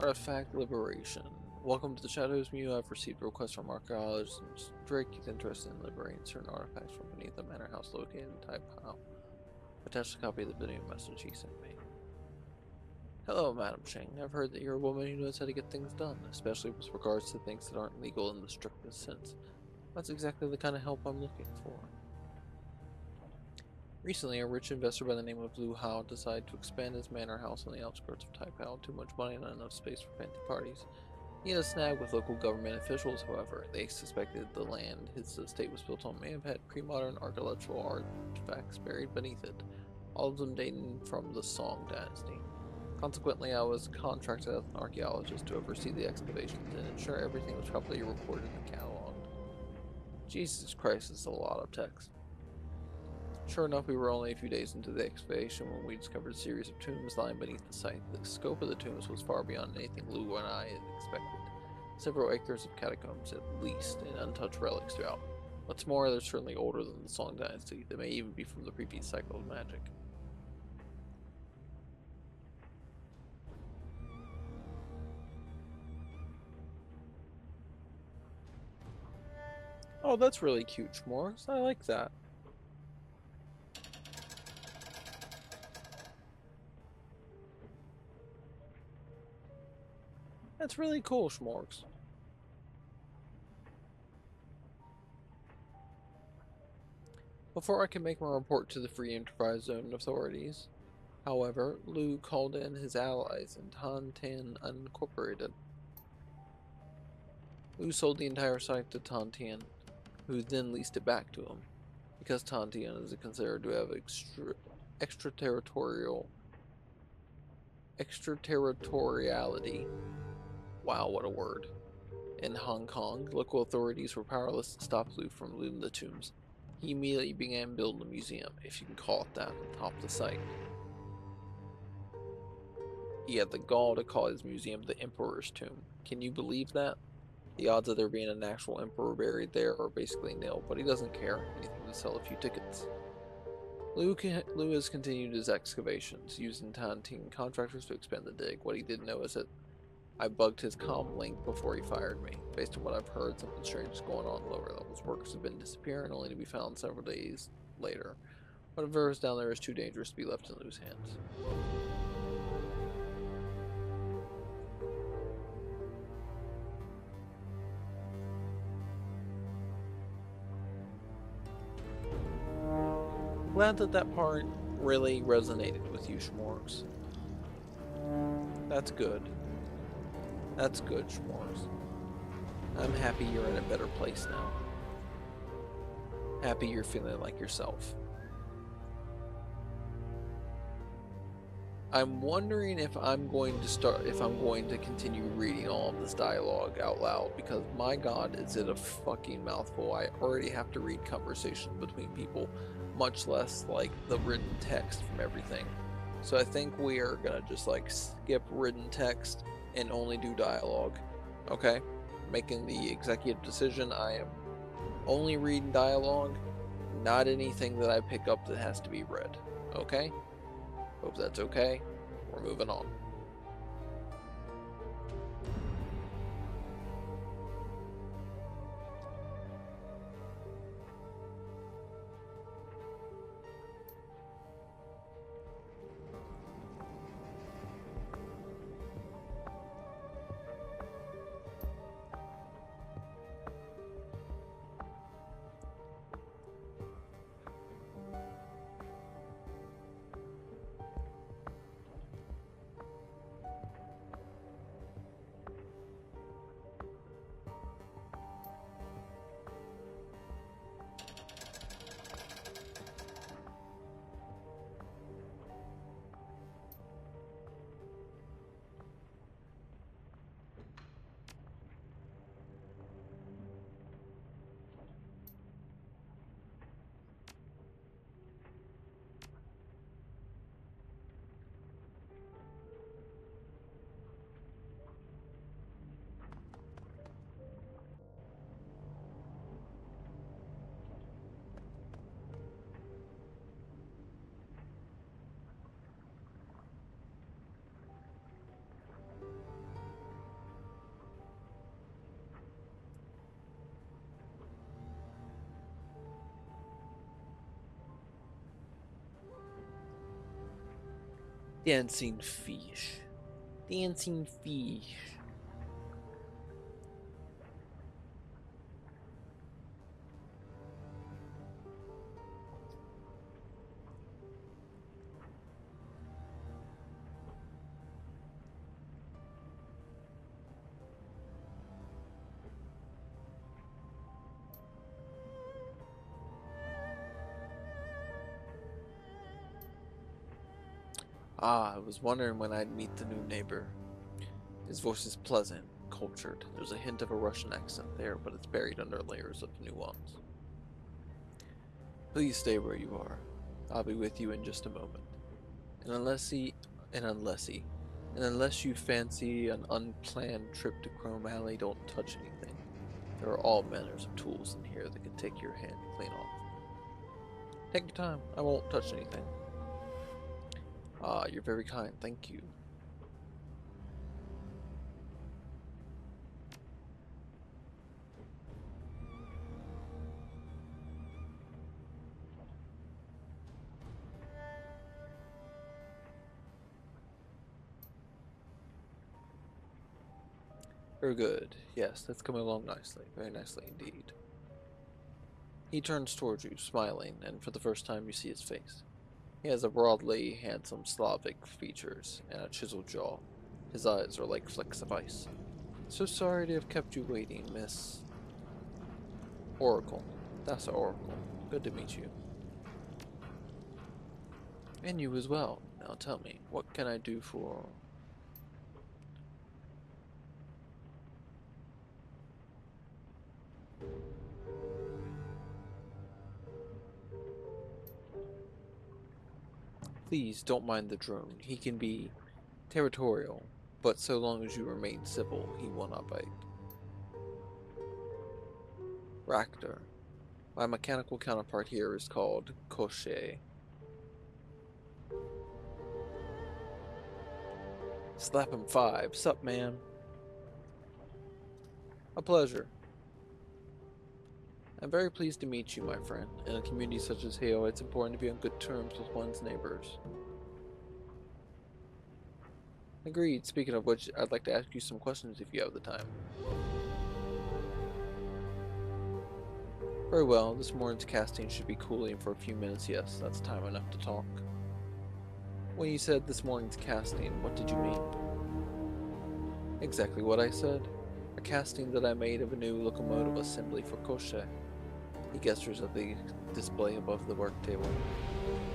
Artifact Liberation. Welcome to the Shadows Mew. I've received requests from archaeologists and Drake is interested in liberating certain artifacts from beneath the manor house located in Type Pile. Attached a copy of the video message he sent me. Hello, Madam Cheng. I've heard that you're a woman who knows how to get things done, especially with regards to things that aren't legal in the strictest sense. That's exactly the kind of help I'm looking for. Recently, a rich investor by the name of Lu Hao decided to expand his manor house on the outskirts of Taipao. Too much money and not enough space for fancy parties. He had a snag with local government officials, however. They suspected the land his estate was built on may have had pre-modern archaeological artifacts buried beneath it, all of them dating from the Song dynasty. Consequently, I was contracted as an archaeologist to oversee the excavations and ensure everything was properly recorded and cataloged. Jesus Christ, it's a lot of text. Sure enough, we were only a few days into the excavation when we discovered a series of tombs lying beneath the site. The scope of the tombs was far beyond anything Lou and I had expected. Several acres of catacombs, at least, and untouched relics throughout. What's more, they're certainly older than the Song dynasty. They may even be from the previous cycle of magic. Oh, that's really cute, Schmorgs. I like that. That's really cool, Schmorgs. Before I can make my report to the Free Enterprise Zone authorities, however, Lou called in his allies in Tantan Unincorporated. Lou sold the entire site to Tantian, who then leased it back to him. Because Tantian is considered to have extraterritoriality. Wow, what a word. In Hong Kong, local authorities were powerless to stop Lou from looting the tombs. He immediately began building a museum, if you can call it that, on top of the site. He had the gall to call his museum the Emperor's Tomb. Can you believe that? The odds of there being an actual emperor buried there are basically nil, but he doesn't care. Anything to sell a few tickets. Lou has continued his excavations, using Tontine contractors to expand the dig. What he didn't know is that I bugged his comm link before he fired me. Based on what I've heard, something strange is going on lower levels. Workers have been disappearing, only to be found several days later. Whatever is down there is too dangerous to be left in loose hands. Glad that that part really resonated with you, Schmorgs. That's good. That's good, Schmorgs. I'm happy you're in a better place now. Happy you're feeling like yourself. I'm wondering if I'm going to continue reading all of this dialogue out loud, because my god, is it a fucking mouthful. I already have to read conversations between people, much less like the written text from everything. So I think we are gonna just like skip written text and only do dialogue. Okay? Making the executive decision. I am only reading dialogue, not anything that I pick up that has to be read. Okay? Hope that's okay. We're moving on. Dancing fish. Dancing fish. Ah, I was wondering when I'd meet the new neighbor. His voice is pleasant, cultured. There's a hint of a Russian accent there, but it's buried under layers of nuance. Please stay where you are. I'll be with you in just a moment. And unless you fancy an unplanned trip to Chrome Alley, don't touch anything. There are all manners of tools in here that can take your hand clean off. Take your time. I won't touch anything. Ah, you're very kind. Thank you. Very good. Yes, that's coming along nicely. Very nicely indeed. He turns towards you, smiling, and for the first time you see his face. He has a broadly handsome Slavic features and a chiseled jaw. His eyes are like flecks of ice. So sorry to have kept you waiting, Miss Oracle. That's Oracle. Good to meet you. And you as well. Now tell me, what can I do for... Please don't mind the drone. He can be territorial, but so long as you remain civil, he will not bite. Ractor. My mechanical counterpart here is called Koshe. Slap him 5. Sup, man? A pleasure. I'm very pleased to meet you, my friend. In a community such as Hale, it's important to be on good terms with one's neighbors. Agreed. Speaking of which, I'd like to ask you some questions if you have the time. Very well. This morning's casting should be cooling for a few minutes. Yes, that's time enough to talk. When you said this morning's casting, what did you mean? Exactly what I said. A casting that I made of a new locomotive assembly for Koshe. He gestures at the display above the work table.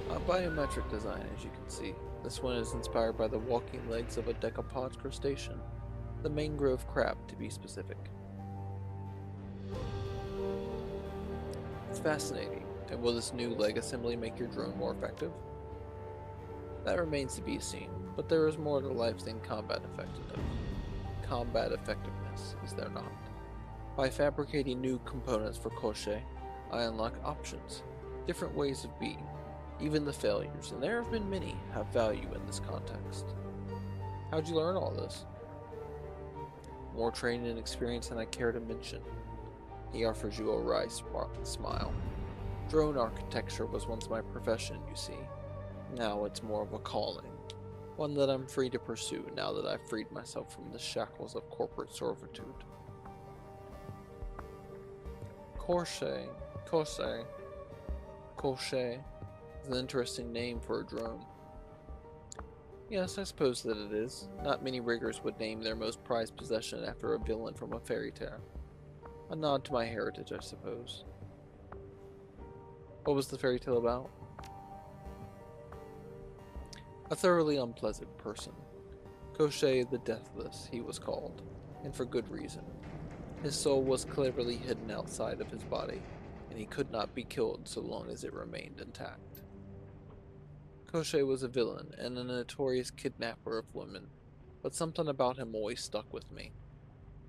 A biometric design, as you can see. This one is inspired by the walking legs of a decapod crustacean. The mangrove crab, to be specific. It's fascinating. And will this new leg assembly make your drone more effective? That remains to be seen, but there is more to life than combat effectiveness, is there not? By fabricating new components for Koshe, I unlock options, different ways of being. Even the failures, and there have been many, have value in this context. How'd you learn all this? More training and experience than I care to mention. He offers you a wry smile. Drone architecture was once my profession, you see. Now it's more of a calling. One that I'm free to pursue now that I've freed myself from the shackles of corporate servitude. Koshe is an interesting name for a drone. Yes, I suppose that it is. Not many riggers would name their most prized possession after a villain from a fairy tale. A nod to my heritage, I suppose. What was the fairy tale about? A thoroughly unpleasant person. Koshe the Deathless, he was called, and for good reason. His soul was cleverly hidden outside of his body, and he could not be killed so long as it remained intact. Koshe was a villain and a notorious kidnapper of women, but something about him always stuck with me.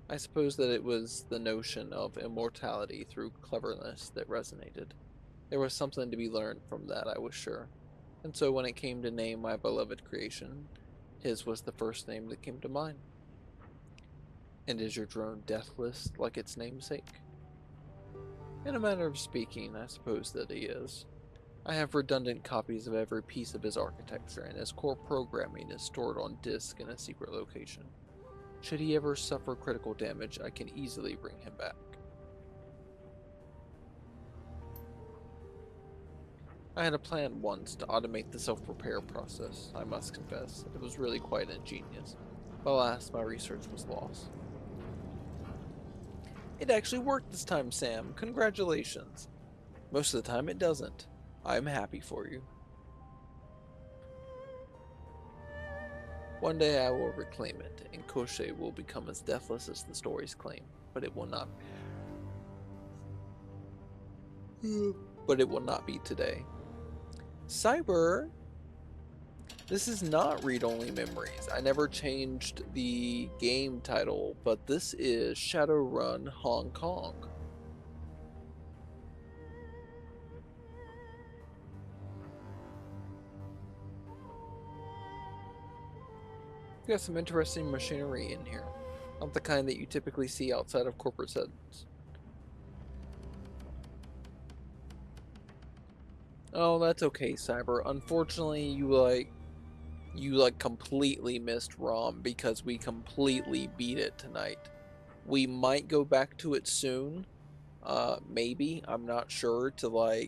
I suppose that it was the notion of immortality through cleverness that resonated. There was something to be learned from that, I was sure. And so when it came to name my beloved creation, his was the first name that came to mind. And is your drone deathless like its namesake? In a manner of speaking, I suppose that he is. I have redundant copies of every piece of his architecture, and his core programming is stored on disk in a secret location. Should he ever suffer critical damage, I can easily bring him back. I had a plan once to automate the self-repair process, I must confess. It was really quite ingenious. But alas, my research was lost. It actually worked this time, Sam. Congratulations. Most of the time it doesn't. I'm happy for you. One day I will reclaim it, and Koshei will become as deathless as the stories claim, but it will not. But it will not be today. Cyber, this is not read-only memories. I never changed the game title, but this is Shadowrun Hong Kong. You got some interesting machinery in here. Not the kind that you typically see outside of corporate settings. Oh, that's okay, Cyber. Unfortunately, you completely missed ROM because we completely beat it tonight. We might go back to it soon. Maybe. I'm not sure to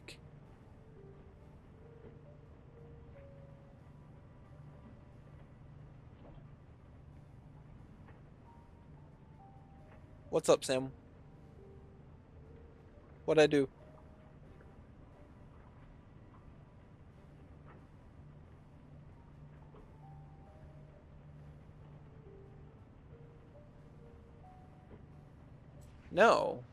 What's up, Sam? What'd I do? No.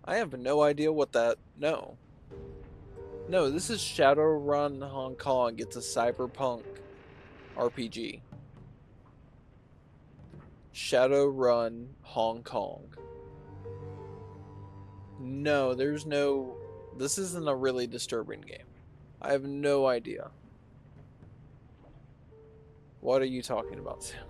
I have no idea what that... No. No, this is Shadowrun Hong Kong. It's a cyberpunk RPG. Shadowrun Hong Kong. No, there's no... This isn't a really disturbing game. I have no idea. What are you talking about, Sam?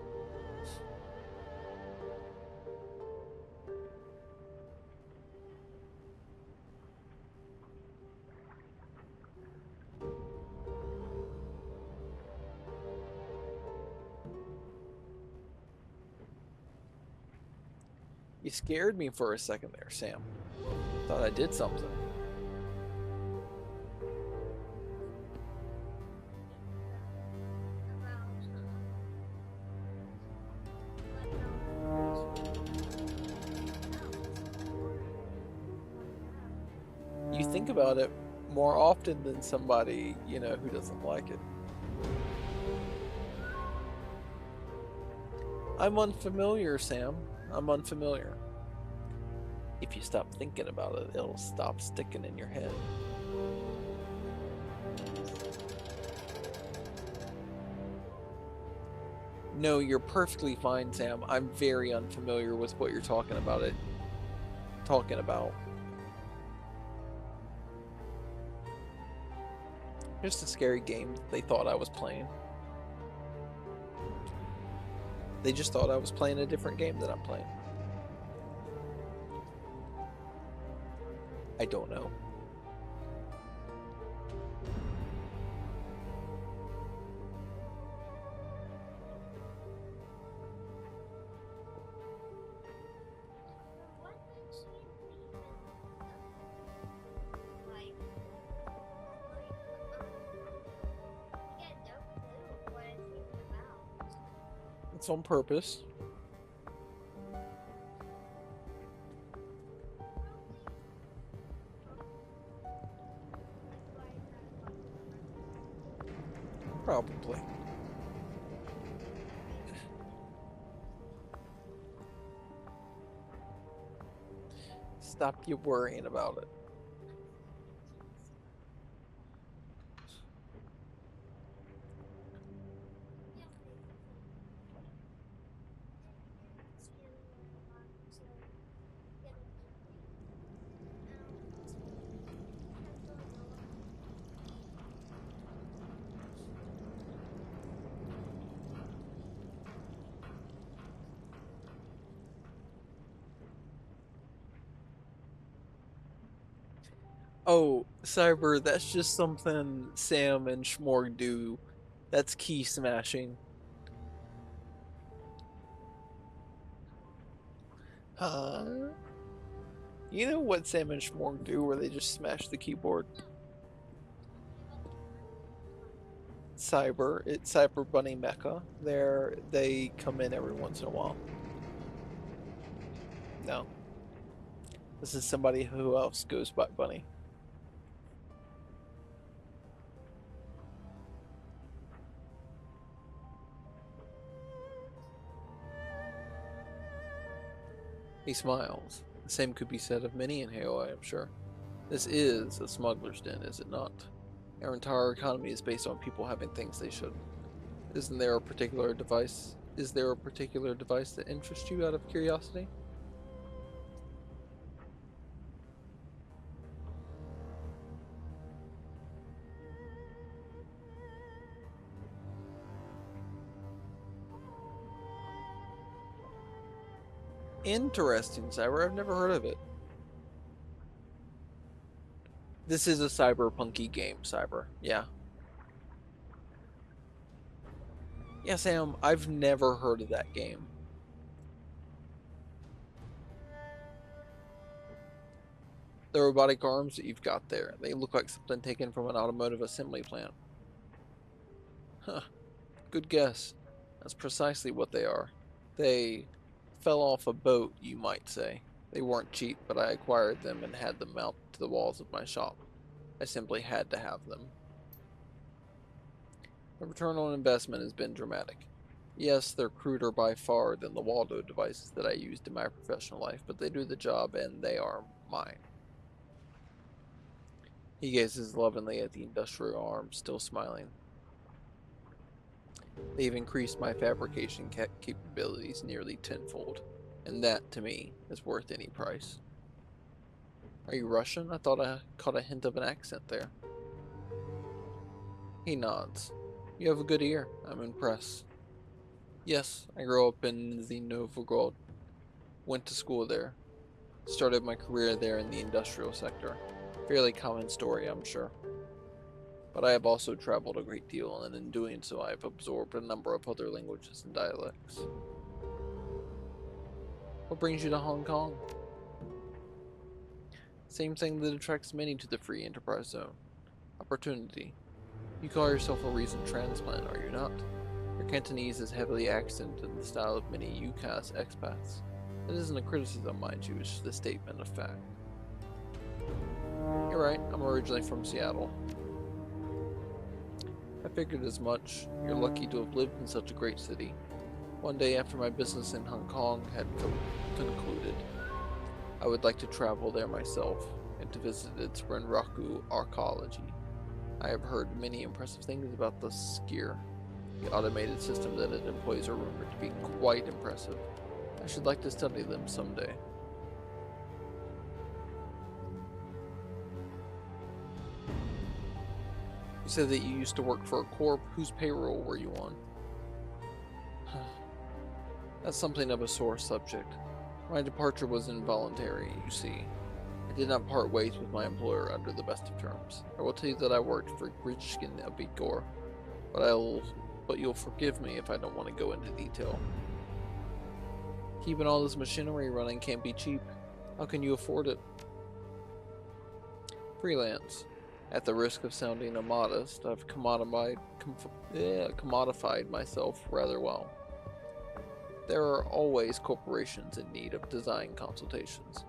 You scared me for a second there, Sam. Thought I did something. You think about it more often than somebody, who doesn't like it. I'm unfamiliar, Sam. I'm unfamiliar. If you stop thinking about it, it'll stop sticking in your head. No, you're perfectly fine, Sam. I'm very unfamiliar with what you're talking about Just a scary game that they thought I was playing. They just thought I was playing a different game that I'm playing. I don't know. It's on purpose. Probably. Stop you worrying about it. Oh, Cyber, that's just something Sam and Schmorg do. That's key smashing. Huh? You know what Sam and Schmorg do where they just smash the keyboard? It's Cyber Bunny Mecha. They come in every once in a while. No. This is somebody who else goes by Bunny. He smiles. The same could be said of many in Halo, I am sure. This is a smuggler's den, is it not? Our entire economy is based on people having things they shouldn't. Isn't there a particular device? Is there a particular device that interests you out of curiosity? Interesting, Cyber. I've never heard of it. This is a cyberpunky game, Cyber. Yeah. Yeah, Sam, I've never heard of that game. The robotic arms that you've got there, they look like something taken from an automotive assembly plant. Huh, good guess. That's precisely what they are. They fell off a boat, you might say. They weren't cheap, but I acquired them and had them mounted to the walls of my shop. I simply had to have them. The return on investment has been dramatic. Yes, they're cruder by far than the Waldo devices that I used in my professional life, but they do the job and they are mine. He gazes lovingly at the industrial arm, still smiling. They've increased my fabrication capabilities nearly tenfold, and that, to me, is worth any price. Are you Russian? I thought I caught a hint of an accent there. He nods. You have a good ear. I'm impressed. Yes, I grew up in the Novgorod. Went to school there. Started my career there in the industrial sector. Fairly common story, I'm sure. But I have also traveled a great deal, and in doing so I have absorbed a number of other languages and dialects. What brings you to Hong Kong? Same thing that attracts many to the free enterprise zone. Opportunity. You call yourself a recent transplant, are you not? Your Cantonese is heavily accented in the style of many UCAS expats. It isn't a criticism, mind you, it's just a statement of fact. You're right, I'm originally from Seattle. I figured as much. You're lucky to have lived in such a great city. One day after my business in Hong Kong had concluded, I would like to travel there myself and to visit its Renraku archaeology. I have heard many impressive things about the skier. The automated system that it employs are rumored to be quite impressive. I should like to study them someday. You said that you used to work for a corp. Whose payroll were you on? That's something of a sore subject. My departure was involuntary, you see. I did not part ways with my employer under the best of terms. I will tell you that I worked for Grishkin of Vigor, but you'll forgive me if I don't want to go into detail. Keeping all this machinery running can't be cheap. How can you afford it? Freelance. At the risk of sounding immodest, I've commodified myself rather well. There are always corporations in need of design consultations.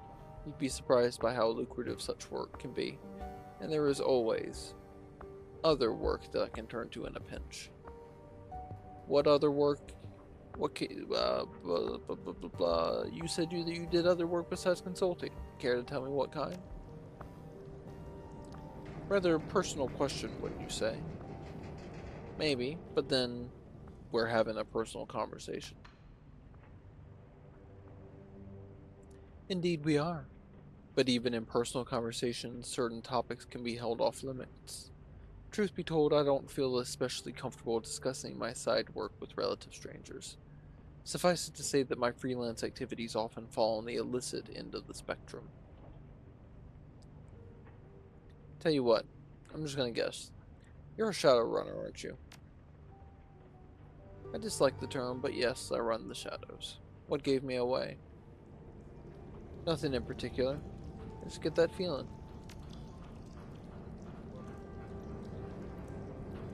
You'd be surprised by how lucrative such work can be. And there is always other work that I can turn to in a pinch. What other work? Blah, blah, blah, blah, blah. You said that you did other work besides consulting. Care to tell me what kind? Rather personal question, wouldn't you say? Maybe, but then we're having a personal conversation. Indeed we are. But even in personal conversations, certain topics can be held off limits. Truth be told, I don't feel especially comfortable discussing my side work with relative strangers. Suffice it to say that my freelance activities often fall on the illicit end of the spectrum. Tell you what, I'm just gonna guess. You're a Shadowrunner, aren't you? I dislike the term, but yes, I run the shadows. What gave me away? Nothing in particular. I just get that feeling.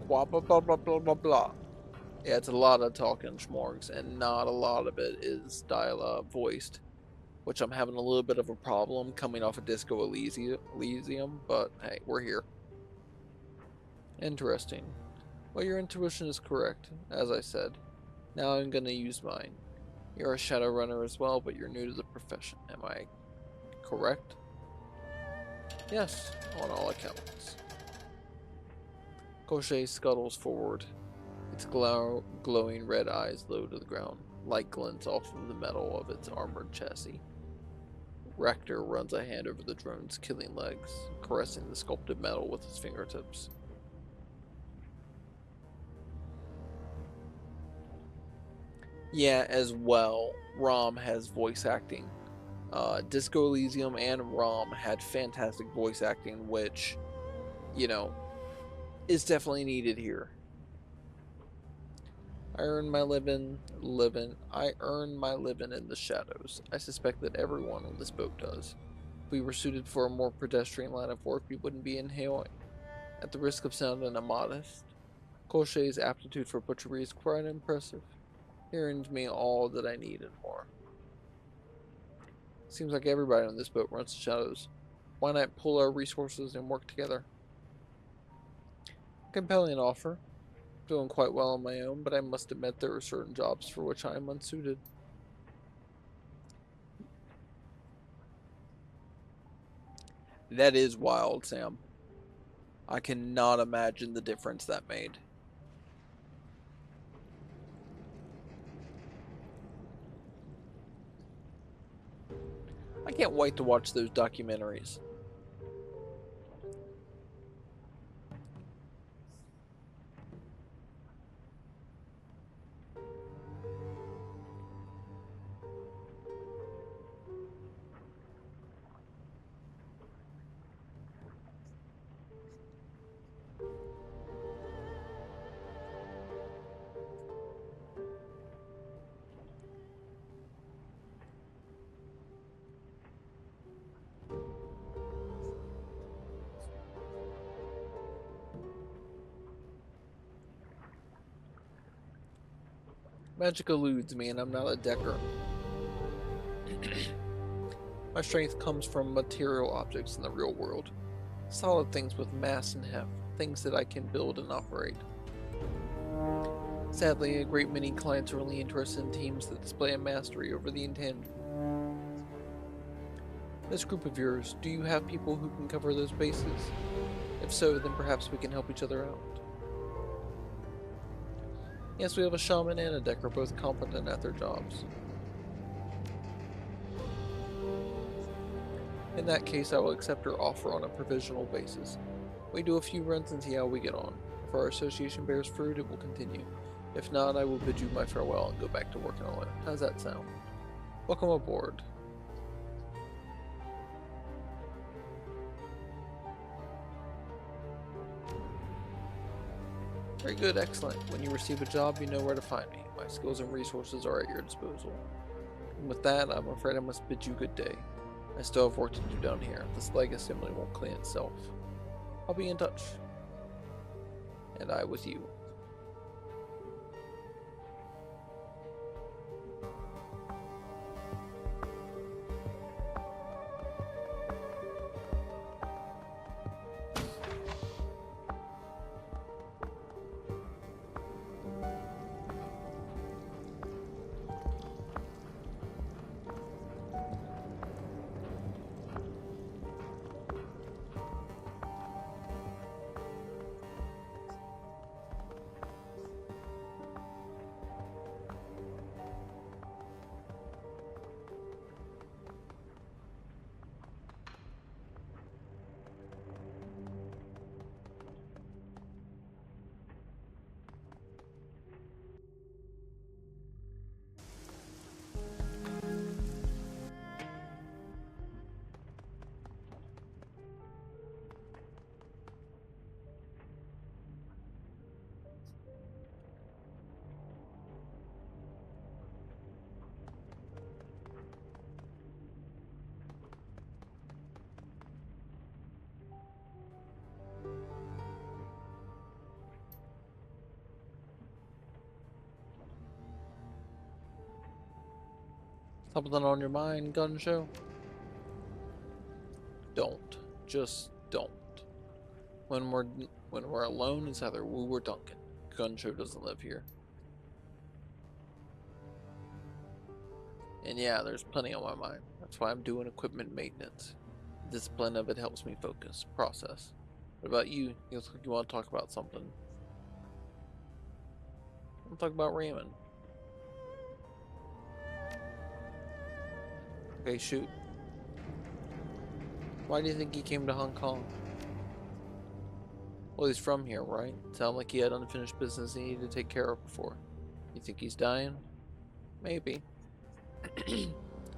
Blah blah blah blah blah blah blah. Yeah, it's a lot of talking schmorgs, and not a lot of it is voiced, which I'm having a little bit of a problem coming off of Disco Elysium, but hey, we're here. Interesting. Well, your intuition is correct, as I said. Now I'm gonna use mine. You're a Shadowrunner as well, but you're new to the profession. Am I correct? Yes, on all accounts. Gaucher scuttles forward, its glowing red eyes low to the ground. Light glints off of the metal of its armored chassis. Rector runs a hand over the drone's killing legs, caressing the sculpted metal with his fingertips. Yeah, as well, ROM has voice acting. Disco Elysium and ROM had fantastic voice acting, which, you know, is definitely needed here. I earn my living in the shadows. I suspect that everyone on this boat does. If we were suited for a more pedestrian line of work, we wouldn't be inhaling. At the risk of sounding immodest, Colche's aptitude for butchery is quite impressive. He earned me all that I need and more. Seems like everybody on this boat runs the shadows. Why not pool our resources and work together? Compelling offer. Doing quite well on my own, but I must admit there are certain jobs for which I am unsuited. That is wild, Sam. I cannot imagine the difference that made. I can't wait to watch those documentaries. Magic eludes me, and I'm not a decker. My strength comes from material objects in the real world. Solid things with mass and heft, things that I can build and operate. Sadly, a great many clients are only interested in teams that display a mastery over the intangible. This group of yours, do you have people who can cover those bases? If so, then perhaps we can help each other out. Yes, we have a shaman and a decker, both competent at their jobs. In that case, I will accept your offer on a provisional basis. We do a few runs and see how we get on. If our association bears fruit, it will continue. If not, I will bid you my farewell and go back to working alone. How's that sound? Welcome aboard. Very good, excellent. When you receive a job, you know where to find me. My skills and resources are at your disposal. And with that, I'm afraid I must bid you good day. I still have work to do down here. This leg assembly won't clean itself. I'll be in touch. And I with you. Something on your mind, gun show? Don't. Just don't. When we're alone, it's either Wu or Duncan. Gun show doesn't live here. And yeah, there's plenty on my mind. That's why I'm doing equipment maintenance. The discipline of it helps me focus, process. What about you? You look like you want to talk about something. I'm talking about Raymond. Okay, shoot. Why do you think he came to Hong Kong? Well, he's from here, right? Sounded like he had unfinished business he needed to take care of before. You think he's dying? Maybe.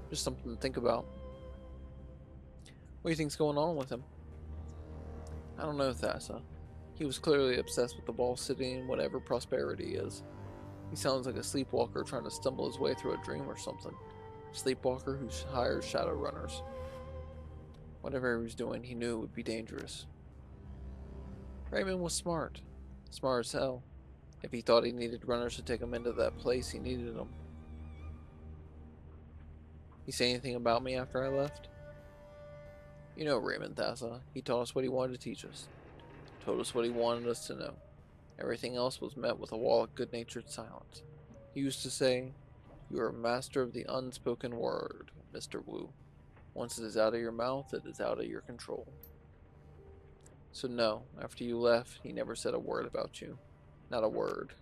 Just something to think about. What do you think's going on with him? I don't know, Thassa. He was clearly obsessed with the Wall City and whatever prosperity is. He sounds like a sleepwalker trying to stumble his way through a dream or something. Sleepwalker who hires Shadowrunners. Whatever he was doing, he knew it would be dangerous. Raymond was smart. Smart as hell. If he thought he needed runners to take him into that place, he needed them. He say anything about me after I left? You know Raymond, Thassa. He taught us what he wanted to teach us. Told us what he wanted us to know. Everything else was met with a wall of good-natured silence. He used to say, "You are a master of the unspoken word, Mr. Wu. Once it is out of your mouth, it is out of your control." So no, after you left, he never said a word about you. Not a word.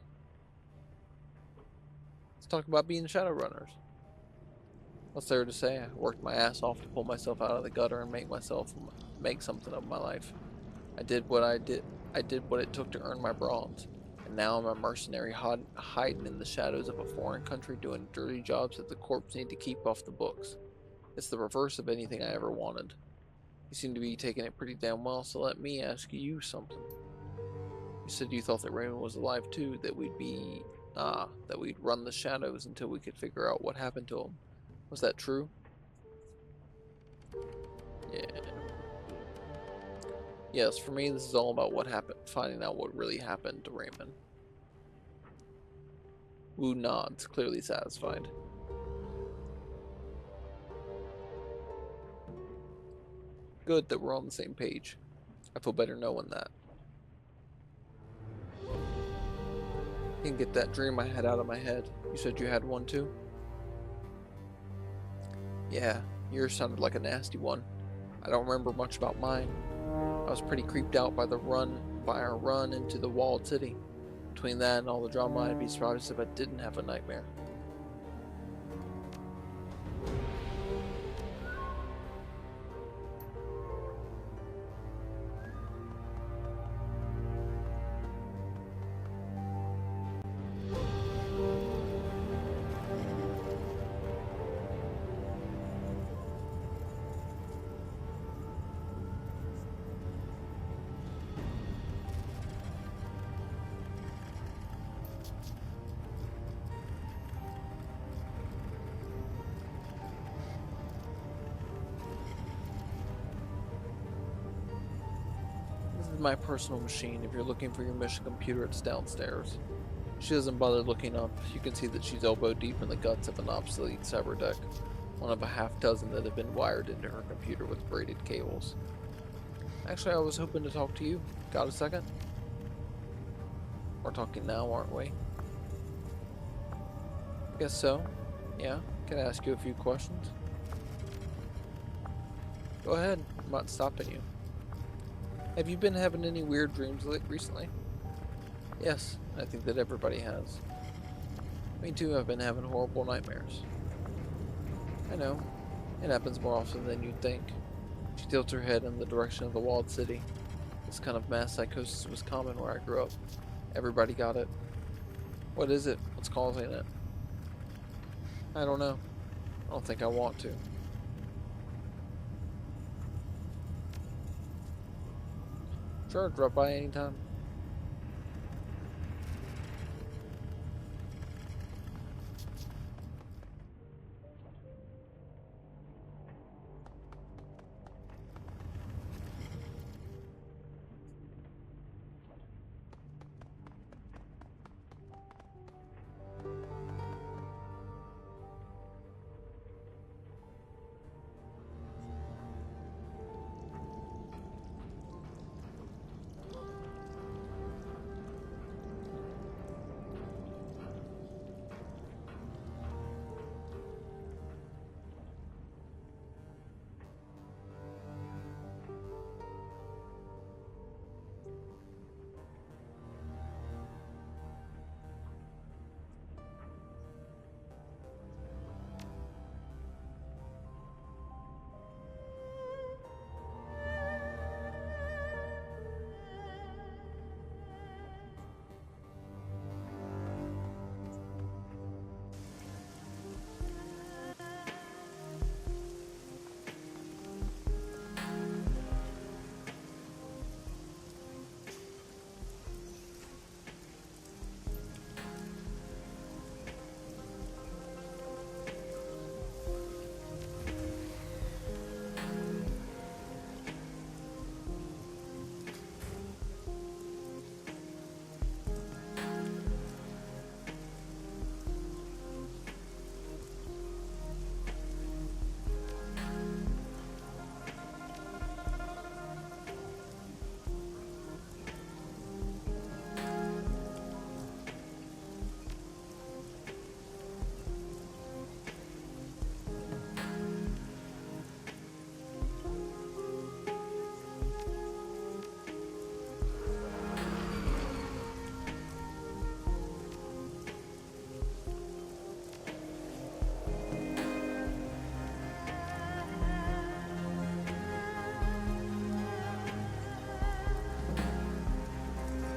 Let's talk about being Shadowrunners. What's there to say? I worked my ass off to pull myself out of the gutter and make something of my life. I did what it took to earn my bronze. And now I'm a mercenary hiding in the shadows of a foreign country doing dirty jobs that the corps need to keep off the books. It's the reverse of anything I ever wanted. You seem to be taking it pretty damn well, so let me ask you something. You said you thought that Raymond was alive too, that we'd run the shadows until we could figure out what happened to him. Was that true? Yeah. Yes, for me this is all about what happened, finding out what really happened to Raymond. Wu nods, clearly satisfied. Good that we're on the same page. I feel better knowing that. Can't get that dream I had out of my head. You said you had one too? Yeah, yours sounded like a nasty one. I don't remember much about mine. I was pretty creeped out by our run into the walled city. Between that and all the drama, I'd be surprised if I didn't have a nightmare. This is my personal machine. If you're looking for your mission computer, it's downstairs. She doesn't bother looking up. You can see that she's elbow deep in the guts of an obsolete cyber deck, one of a half dozen that have been wired into her computer with braided cables. Actually, I was hoping to talk to you. Got a second? We're talking now, aren't we? I guess so. Yeah. Can I ask you a few questions? Go ahead. I'm not stopping you. Have you been having any weird dreams recently? Yes, I think that everybody has. Me too, I've been having horrible nightmares. I know. It happens more often than you'd think. She tilts her head in the direction of the walled city. This kind of mass psychosis was common where I grew up. Everybody got it. What is it? What's causing it? I don't know. I don't think I want to. Sure, drop by anytime.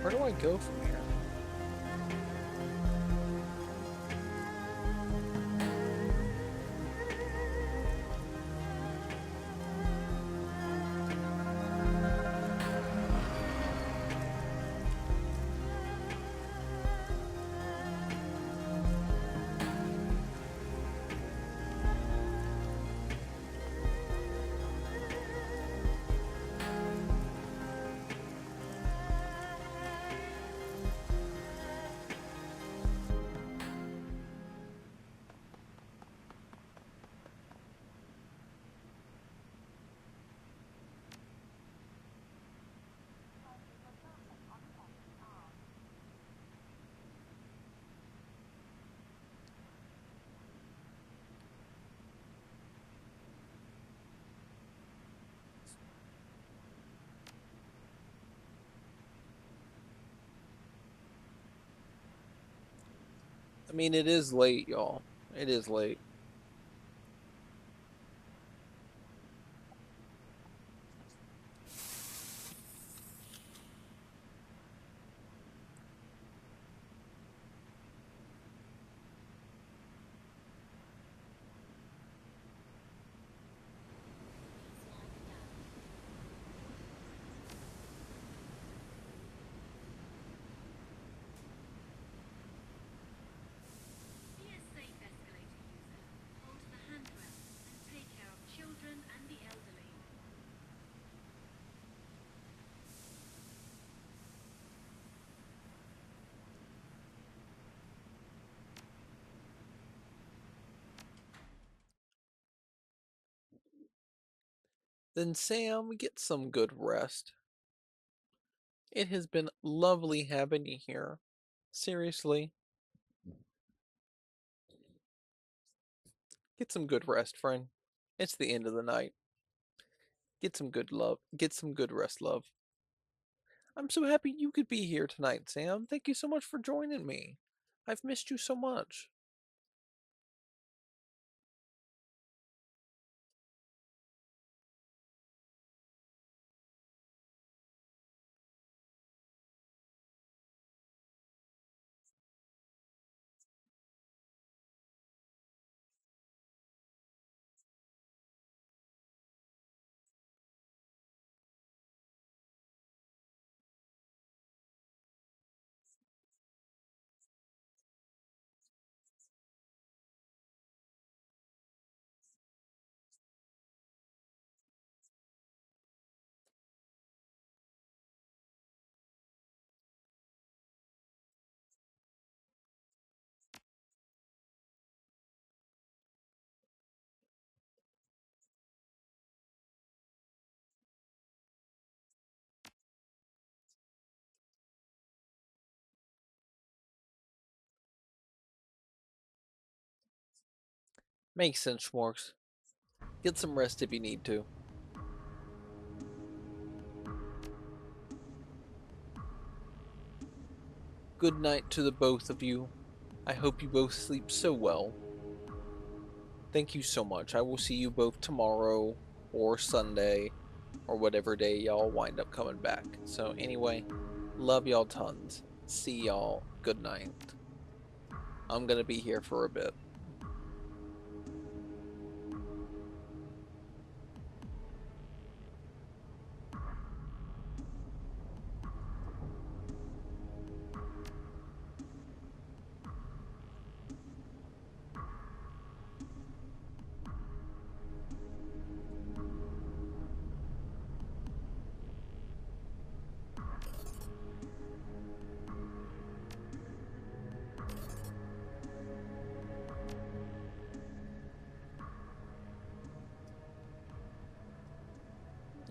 Where do I go from here? I mean, it is late, y'all. It is late. Be a safe escalator user. Hold the handrail and take care of children and the elderly. Then, Sam, get some good rest. It has been lovely having you here. Seriously, get some good rest, friend. It's the end of the night. Get some good love. Get some good rest, love. I'm so happy you could be here tonight, Sam. Thank you so much for joining me. I've missed you so much. Makes sense, Schmorks. Get some rest if you need to. Good night to the both of you. I hope you both sleep so well. Thank you so much. I will see you both tomorrow or Sunday or whatever day y'all wind up coming back. So, anyway, love y'all tons. See y'all. Good night. I'm gonna be here for a bit.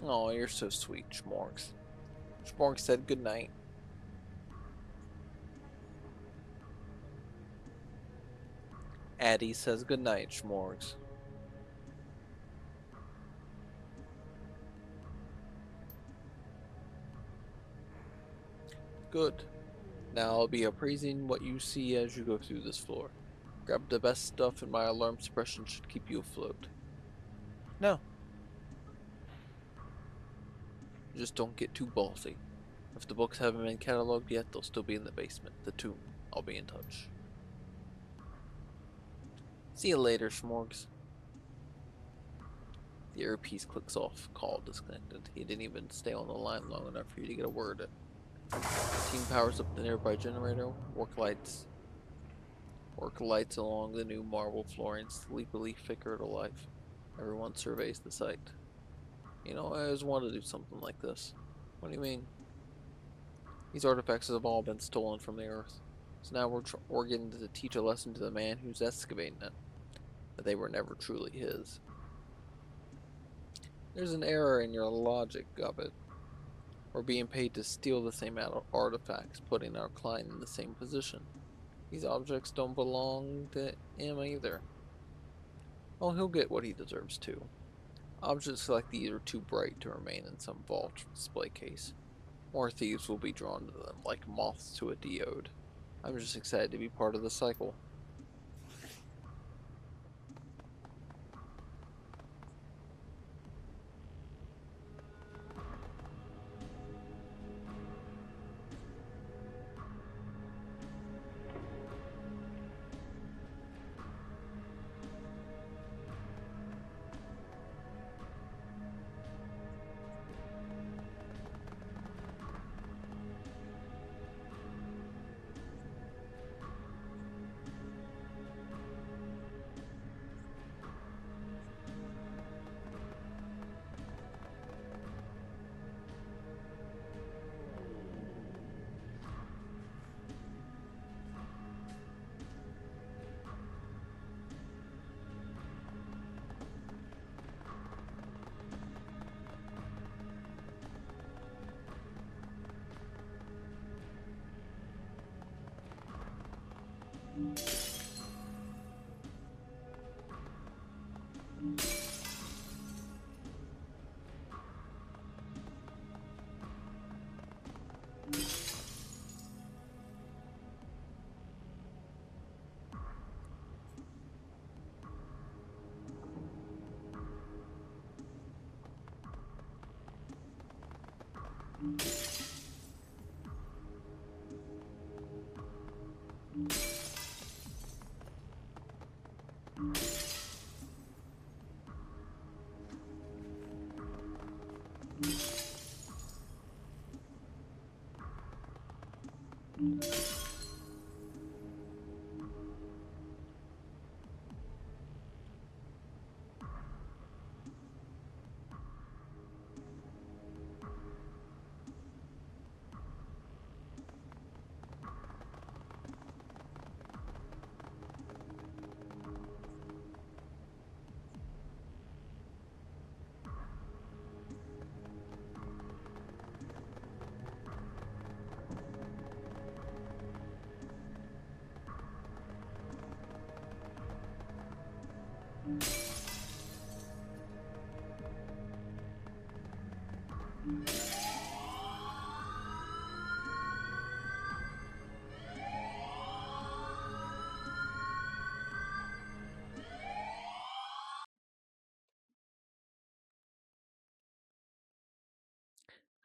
Oh, you're so sweet, Schmorks. Schmorks said good night. Addie says good night, Schmorgs. Good. Now I'll be appraising what you see as you go through this floor. Grab the best stuff and my alarm suppression should keep you afloat. No. Just don't get too ballsy. If the books haven't been cataloged yet, they'll still be in the basement, the tomb. I'll be in touch. See you later, Schmorgs. The earpiece clicks off. Call disconnected. He didn't even stay on the line long enough for you to get a word in. The team powers up the nearby generator. Work lights along the new marble flooring sleepily flicker to life. Everyone surveys the site. You know, I always wanted to do something like this. What do you mean? These artifacts have all been stolen from the Earth. So now we're getting to teach a lesson to the man who's excavating it. That they were never truly his. There's an error in your logic, Gubbit. We're being paid to steal the same artifacts, putting our client in the same position. These objects don't belong to him either. Oh, he'll get what he deserves too. Objects like these are too bright to remain in some vault display case. More thieves will be drawn to them, like moths to a diode. I'm just excited to be part of the cycle.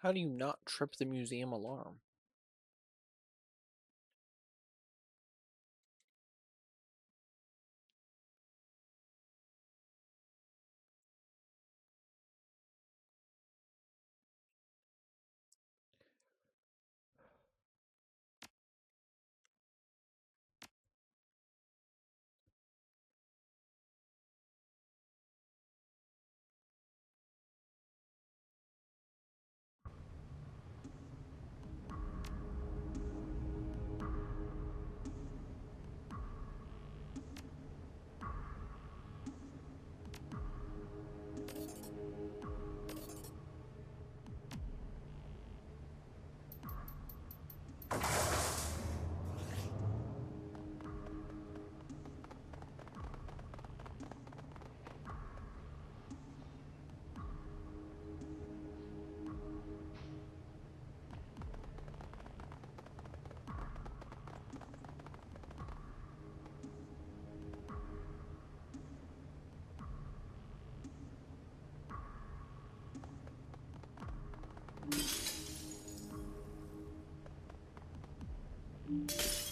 How do you not trip the museum alarm? you